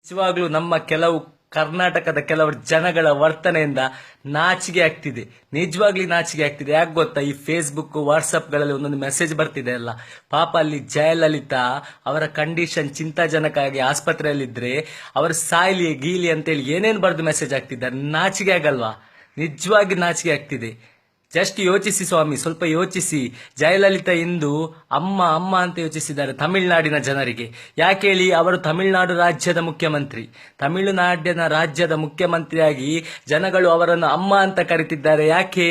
ನಿಜವಾಗ್ಲೂ ನಮ್ಮ ಕರ್ನಾಟಕದ ಕೆಲವರು ಜನಗಳ ವರ್ತನೆಯಿಂದ ನಾಚಿಕೆ ಆಗ್ತಿದೆ. ನಿಜವಾಗ್ಲೂ ನಾಚಿಕೆ ಆಗ್ತಿದೆ. ಯಾಕೆ ಗೊತ್ತಾ, ಈ ಫೇಸ್ಬುಕ್ ವಾಟ್ಸಪ್ಗಳಲ್ಲಿ ಒಂದೊಂದು ಮೆಸೇಜ್ ಬರ್ತಿದೆ ಅಲ್ಲ. ಪಾಪ ಅಲ್ಲಿ ಜಯಲಲಿತಾ ಅವರ ಕಂಡೀಷನ್ ಚಿಂತಾಜನಕ ಆಗಿ ಆಸ್ಪತ್ರೆಯಲ್ಲಿದ್ರೆ ಅವರು ಸಾಯ್ಲಿ ಗೀಲಿ ಅಂತೇಳಿ ಏನೇನು ಬರೆದು ಮೆಸೇಜ್ ಆಗ್ತಿದ್ದಾರೆ. ನಾಚಿಕೆ ಆಗಲ್ವಾ? ನಿಜವಾಗಿ ನಾಚಿಕೆ ಆಗ್ತಿದೆ. ಜಸ್ಟ್ ಯೋಚಿಸಿ ಸ್ವಾಮಿ, ಸ್ವಲ್ಪ ಯೋಚಿಸಿ. ಜಯಲಲಿತಾ ಇಂದು ಅಮ್ಮ ಅಮ್ಮ ಅಂತ ಯೋಚಿಸಿದ್ದಾರೆ ತಮಿಳುನಾಡಿನ ಜನರಿಗೆ. ಯಾಕೆ ಹೇಳಿ, ಅವರು ತಮಿಳುನಾಡು ರಾಜ್ಯದ ಮುಖ್ಯಮಂತ್ರಿ. ತಮಿಳುನಾಡಿನ ರಾಜ್ಯದ ಮುಖ್ಯಮಂತ್ರಿಯಾಗಿ ಜನಗಳು ಅವರನ್ನು ಅಮ್ಮ ಅಂತ ಕರೀತಿದ್ದಾರೆ. ಯಾಕೆ?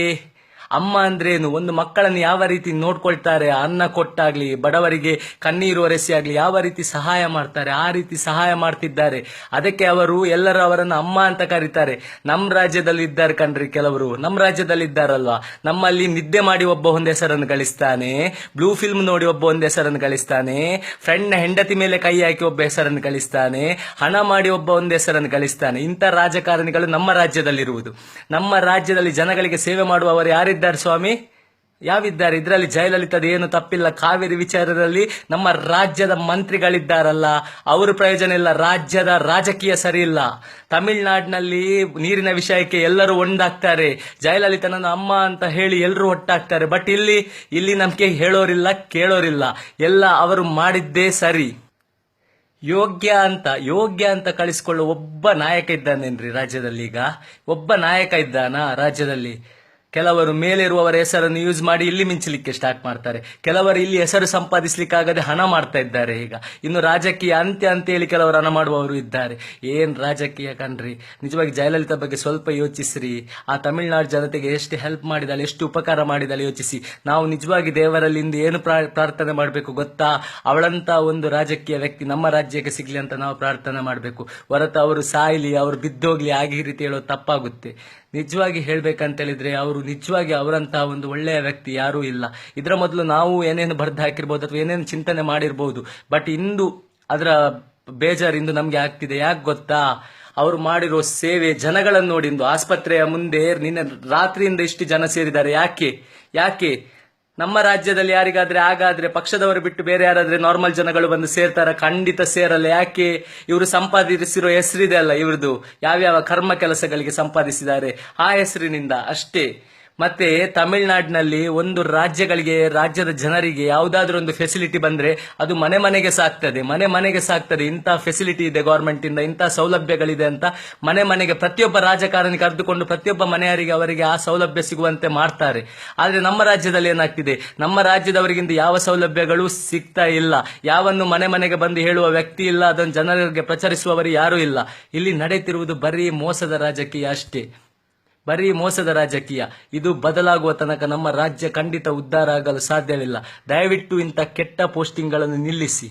ಅಮ್ಮ ಅಂದ್ರೇನು, ಒಂದು ಮಕ್ಕಳನ್ನು ಯಾವ ರೀತಿ ನೋಡ್ಕೊಳ್ತಾರೆ, ಅನ್ನ ಕೊಟ್ಟಾಗ್ಲಿ, ಬಡವರಿಗೆ ಕಣ್ಣೀರು ಒರೆಸಿ ಆಗ್ಲಿ ಯಾವ ರೀತಿ ಸಹಾಯ ಮಾಡ್ತಾರೆ, ಆ ರೀತಿ ಸಹಾಯ ಮಾಡ್ತಿದ್ದಾರೆ. ಅದಕ್ಕೆ ಅವರು ಎಲ್ಲರೂ ಅವರನ್ನು ಅಮ್ಮ ಅಂತ ಕರೀತಾರೆ. ನಮ್ಮ ರಾಜ್ಯದಲ್ಲಿ ಇದ್ದಾರೆ ಕಣ್ರಿ ಕೆಲವರು, ನಮ್ಮ ರಾಜ್ಯದಲ್ಲಿ ಇದ್ದಾರಲ್ವಾ. ನಮ್ಮಲ್ಲಿ ನಿದ್ದೆ ಮಾಡಿ ಒಬ್ಬ ಒಂದು ಹೆಸರನ್ನು ಗಳಿಸ್ತಾನೆ, ಬ್ಲೂ ಫಿಲ್ಮ್ ನೋಡಿ ಒಬ್ಬ ಒಂದು ಹೆಸರನ್ನು ಗಳಿಸ್ತಾನೆ, ಫ್ರೆಂಡ್ ಹೆಂಡತಿ ಮೇಲೆ ಕೈ ಹಾಕಿ ಒಬ್ಬ ಹೆಸರನ್ನು ಗಳಿಸ್ತಾನೆ, ಹಣ ಮಾಡಿ ಒಬ್ಬ ಒಂದು ಹೆಸರನ್ನು ಗಳಿಸ್ತಾನೆ. ಇಂಥ ರಾಜಕಾರಣಿಗಳು ನಮ್ಮ ರಾಜ್ಯದಲ್ಲಿರುವುದು. ನಮ್ಮ ರಾಜ್ಯದಲ್ಲಿ ಜನಗಳಿಗೆ ಸೇವೆ ಮಾಡುವವರು ಯಾರಿದ್ದಾರೆ ಸ್ವಾಮಿ? ಯಾವಿದ್ದಾರೆ? ಇದರಲ್ಲಿ ಜಯಲಲಿತಾದ ಏನು ತಪ್ಪಿಲ್ಲ. ಕಾವೇರಿ ವಿಚಾರದಲ್ಲಿ ನಮ್ಮ ರಾಜ್ಯದ ಮಂತ್ರಿಗಳಿದ್ದಾರಲ್ಲ, ಅವರು ಪ್ರಯೋಜನ ಇಲ್ಲ. ರಾಜ್ಯದ ರಾಜಕೀಯ ಸರಿ ಇಲ್ಲ. ತಮಿಳುನಾಡಿನಲ್ಲಿ ನೀರಿನ ವಿಷಯಕ್ಕೆ ಎಲ್ಲರೂ ಒಂದಾಗ್ತಾರೆ, ಜಯಲಲಿತನನ್ನು ಅಮ್ಮ ಅಂತ ಹೇಳಿ ಎಲ್ಲರೂ ಒಟ್ಟಾಗ್ತಾರೆ. ಬಟ್ ಇಲ್ಲಿ ನಮ್ಗೆ ಹೇಳೋರಿಲ್ಲ, ಕೇಳೋರಿಲ್ಲ. ಎಲ್ಲ ಅವರು ಮಾಡಿದ್ದೇ ಸರಿ. ಯೋಗ್ಯ ಅಂತ ಕಳಿಸ್ಕೊಳ್ಳೋ ಒಬ್ಬ ನಾಯಕ ಇದ್ದಾನೇನ್ರಿ ರಾಜ್ಯದಲ್ಲಿ? ಈಗ ಒಬ್ಬ ನಾಯಕ ಇದ್ದಾನಾ ರಾಜ್ಯದಲ್ಲಿ? ಕೆಲವರು ಮೇಲಿರುವವರ ಹೆಸರನ್ನು ಯೂಸ್ ಮಾಡಿ ಇಲ್ಲಿ ಮಿಂಚಲಿಕ್ಕೆ ಸ್ಟಾರ್ಟ್ ಮಾಡ್ತಾರೆ. ಕೆಲವರು ಇಲ್ಲಿ ಹೆಸರು ಸಂಪಾದಿಸ್ಲಿಕ್ಕಾಗದೆ ಹಣ ಮಾಡ್ತಾ ಇದ್ದಾರೆ. ಈಗ ಇನ್ನು ರಾಜಕೀಯ ಅಂತ್ಯ ಅಂತ ಹೇಳಿ ಕೆಲವರು ಹಣ ಮಾಡುವವರು ಇದ್ದಾರೆ. ಏನ್ ರಾಜಕೀಯ ಕಣ್ರಿ. ನಿಜವಾಗಿ ಜಯಲಲಿತಾ ಬಗ್ಗೆ ಸ್ವಲ್ಪ ಯೋಚಿಸ್ರಿ. ಆ ತಮಿಳುನಾಡು ಜನತೆಗೆ ಎಷ್ಟು ಹೆಲ್ಪ್ ಮಾಡಿದಾಳೆ, ಎಷ್ಟು ಉಪಕಾರ ಮಾಡಿದಾಳೆ ಯೋಚಿಸಿ. ನಾವು ನಿಜವಾಗಿ ದೇವರಲ್ಲಿ ಇಂದು ಏನು ಪ್ರಾರ್ಥನೆ ಮಾಡಬೇಕು ಗೊತ್ತಾ? ಅವಳಂತ ಒಂದು ರಾಜಕೀಯ ವ್ಯಕ್ತಿ ನಮ್ಮ ರಾಜ್ಯಕ್ಕೆ ಸಿಗ್ಲಿ ಅಂತ ನಾವು ಪ್ರಾರ್ಥನೆ ಮಾಡಬೇಕು. ಹೊರತು ಅವರು ಸಾಯ್ಲಿ, ಅವರು ಬಿದ್ದೋಗ್ಲಿ ಆಗಿ ರೀತಿ ಹೇಳೋದು ತಪ್ಪಾಗುತ್ತೆ. ನಿಜವಾಗಿ ಹೇಳ್ಬೇಕಂತ ಹೇಳಿದ್ರೆ ಅವರು ನಿಜವಾಗಿ ಅವರಂತಹ ಒಂದು ಒಳ್ಳೆಯ ವ್ಯಕ್ತಿ ಯಾರೂ ಇಲ್ಲ. ಇದರ ಮೊದಲು ನಾವು ಏನೇನು ಬರೆದು ಹಾಕಿರ್ಬೋದು ಅಥವಾ ಏನೇನು ಚಿಂತನೆ ಮಾಡಿರ್ಬೋದು. ಬಟ್ ಇಂದು ಅದರ ಬೇಜಾರು ಇಂದು ನಮ್ಗೆ ಆಗ್ತಿದೆ. ಯಾಕೆ ಗೊತ್ತಾ? ಅವರು ಮಾಡಿರೋ ಸೇವೆ ಜನಗಳನ್ನು ನೋಡಿ. ಇಂದು ಆಸ್ಪತ್ರೆಯ ಮುಂದೆ ನಿನ್ನೆ ರಾತ್ರಿಯಿಂದ ಇಷ್ಟು ಜನ ಸೇರಿದ್ದಾರೆ. ಯಾಕೆ ನಮ್ಮ ರಾಜ್ಯದಲ್ಲಿ ಯಾರಿಗಾದ್ರೆ ಹಾಗಾದ್ರೆ ಪಕ್ಷದವರು ಬಿಟ್ಟು ಬೇರೆ ಯಾರಾದ್ರೆ ನಾರ್ಮಲ್ ಜನಗಳು ಬಂದು ಸೇರ್ತಾರ? ಖಂಡಿತ ಸೇರಲ್ಲ. ಯಾಕೆ? ಇವರು ಸಂಪಾದಿಸಿರೋ ಹೆಸರಿದೆ ಅಲ್ಲ ಇವ್ರದ್ದು, ಯಾವ್ಯಾವ ಕರ್ಮ ಕೆಲಸಗಳಿಗೆ ಸಂಪಾದಿಸಿದ್ದಾರೆ ಆ ಹೆಸರಿನಿಂದ ಅಷ್ಟೇ. ಮತ್ತೆ ತಮಿಳುನಾಡಿನಲ್ಲಿ ಒಂದು ರಾಜ್ಯದ ಜನರಿಗೆ ಯಾವುದಾದ್ರೂ ಒಂದು ಫೆಸಿಲಿಟಿ ಬಂದ್ರೆ ಅದು ಮನೆಗೆ ಸಾಕ್ತದೆ. ಇಂಥ ಫೆಸಿಲಿಟಿ ಇದೆ ಗವರ್ಮೆಂಟ್ ಇಂದ, ಇಂಥ ಸೌಲಭ್ಯಗಳಿದೆ ಅಂತ ಮನೆಗೆ ಪ್ರತಿಯೊಬ್ಬ ರಾಜಕಾರಣಿ ಕರೆದುಕೊಂಡು ಪ್ರತಿಯೊಬ್ಬ ಮನೆಯವರಿಗೆ ಅವರಿಗೆ ಆ ಸೌಲಭ್ಯ ಸಿಗುವಂತೆ ಮಾಡ್ತಾರೆ. ಆದ್ರೆ ನಮ್ಮ ರಾಜ್ಯದಲ್ಲಿ ಏನಾಗ್ತಿದೆ, ನಮ್ಮ ರಾಜ್ಯದವರಿಗಿಂತ ಯಾವ ಸೌಲಭ್ಯಗಳು ಸಿಗ್ತಾ ಇಲ್ಲ. ಯಾವನ್ನು ಮನೆಗೆ ಬಂದು ಹೇಳುವ ವ್ಯಕ್ತಿ ಇಲ್ಲ, ಅದನ್ನು ಜನರಿಗೆ ಪ್ರಚರಿಸುವವರು ಯಾರೂ ಇಲ್ಲ. ಇಲ್ಲಿ ನಡೆಯುತ್ತಿರುವುದು ಬರೀ ಮೋಸದ ರಾಜಕೀಯ ಅಷ್ಟೇ, ಬರೀ ಮೋಸದ ರಾಜಕೀಯ. ಇದು ಬದಲಾಗುವ ತನಕ ನಮ್ಮ ರಾಜ್ಯ ಖಂಡಿತ ಉದ್ಧಾರ ಆಗಲು ಸಾಧ್ಯವಿಲ್ಲ. ದಯವಿಟ್ಟು ಇಂಥ ಕೆಟ್ಟ ಪೋಸ್ಟಿಂಗ್ಗಳನ್ನು ನಿಲ್ಲಿಸಿ.